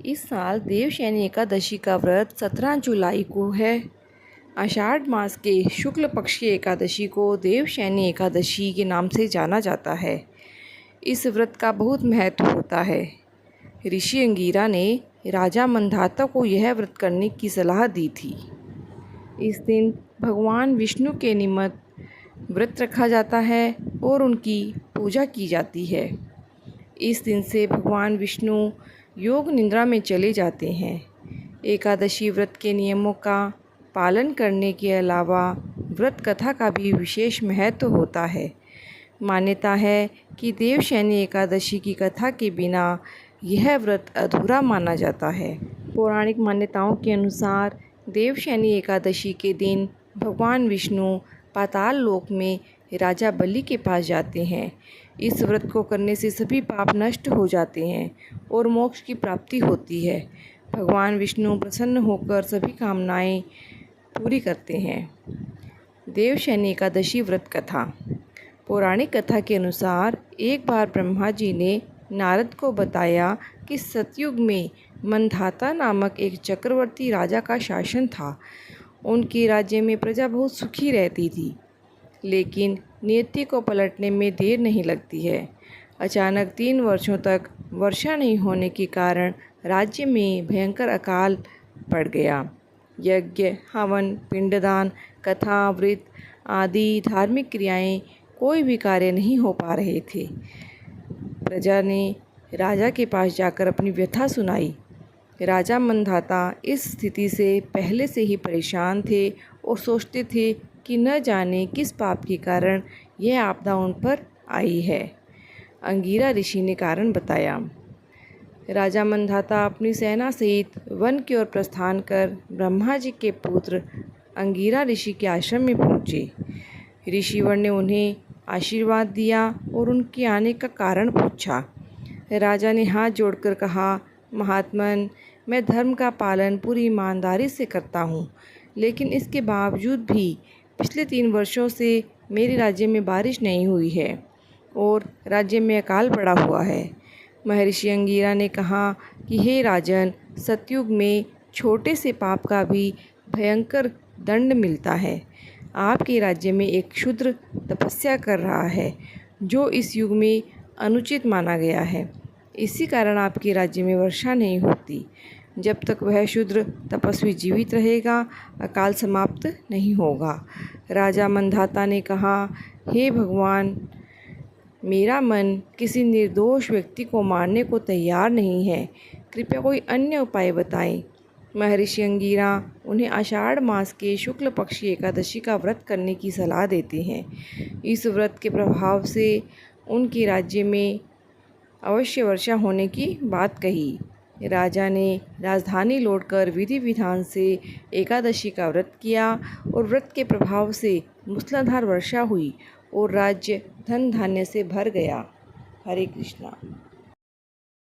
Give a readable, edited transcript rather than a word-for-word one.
इस साल देवशयनी एकादशी का व्रत 17 जुलाई को है। आषाढ़ मास के शुक्ल पक्ष की एकादशी को देवशयनी एकादशी के नाम से जाना जाता है। इस व्रत का बहुत महत्व होता है। ऋषि अंगिरा ने राजा मंधाता को यह व्रत करने की सलाह दी थी। इस दिन भगवान विष्णु के निमित्त व्रत रखा जाता है और उनकी पूजा की जाती है। इस दिन से भगवान विष्णु योग निद्रा में चले जाते हैं। एकादशी व्रत के नियमों का पालन करने के अलावा व्रत कथा का भी विशेष महत्व होता है। मान्यता है कि देवशयनी एकादशी की कथा के बिना यह व्रत अधूरा माना जाता है। पौराणिक मान्यताओं के अनुसार देवशयनी एकादशी के दिन भगवान विष्णु पाताल लोक में राजा बलि के पास जाते हैं। इस व्रत को करने से सभी पाप नष्ट हो जाते हैं और मोक्ष की प्राप्ति होती है। भगवान विष्णु प्रसन्न होकर सभी कामनाएं पूरी करते हैं। देवशयनी एकादशी व्रत कथा। पौराणिक कथा के अनुसार एक बार ब्रह्मा जी ने नारद को बताया कि सतयुग में मंधाता नामक एक चक्रवर्ती राजा का शासन था। उनके राज्य में प्रजा बहुत सुखी रहती थी, लेकिन नियति को पलटने में देर नहीं लगती है। अचानक 3 वर्षों तक वर्षा नहीं होने के कारण राज्य में भयंकर अकाल पड़ गया। यज्ञ, हवन, पिंडदान, कथा, व्रत आदि धार्मिक क्रियाएं कोई भी कार्य नहीं हो पा रहे थे। प्रजा ने राजा के पास जाकर अपनी व्यथा सुनाई। राजा मंधाता इस स्थिति से पहले से ही परेशान थे और सोचते थे कि न जाने किस पाप के कारण यह आपदा उन पर आई है। अंगिरा ऋषि ने कारण बताया। राजा मंधाता अपनी सेना सहित वन की ओर प्रस्थान कर ब्रह्मा जी के पुत्र अंगिरा ऋषि के आश्रम में पहुँचे। ऋषिवर ने उन्हें आशीर्वाद दिया और उनके आने का कारण पूछा। राजा ने हाथ जोड़कर कहा, महात्मन, मैं धर्म का पालन पूरी ईमानदारी से करता हूँ, लेकिन इसके बावजूद भी पिछले 3 वर्षों से मेरे राज्य में बारिश नहीं हुई है और राज्य में अकाल पड़ा हुआ है। महर्षि अंगिरा ने कहा कि हे राजन, सतयुग में छोटे से पाप का भी भयंकर दंड मिलता है। आपके राज्य में एक शूद्र तपस्या कर रहा है, जो इस युग में अनुचित माना गया है। इसी कारण आपके राज्य में वर्षा नहीं होती। जब तक वह शूद्र तपस्वी जीवित रहेगा, अकाल समाप्त नहीं होगा। राजा मंधाता ने कहा, हे भगवान, मेरा मन किसी निर्दोष व्यक्ति को मारने को तैयार नहीं है। कृपया कोई अन्य उपाय बताएं। महर्षि अंगिरा उन्हें आषाढ़ मास के शुक्ल पक्ष की एकादशी का व्रत करने की सलाह देते हैं। इस व्रत के प्रभाव से उनके राज्य में अवश्य वर्षा होने की बात कही। राजा ने राजधानी लौटकर विधि विधान से एकादशी का व्रत किया और व्रत के प्रभाव से मूसलाधार वर्षा हुई और राज्य धन धान्य से भर गया। हरे कृष्णा।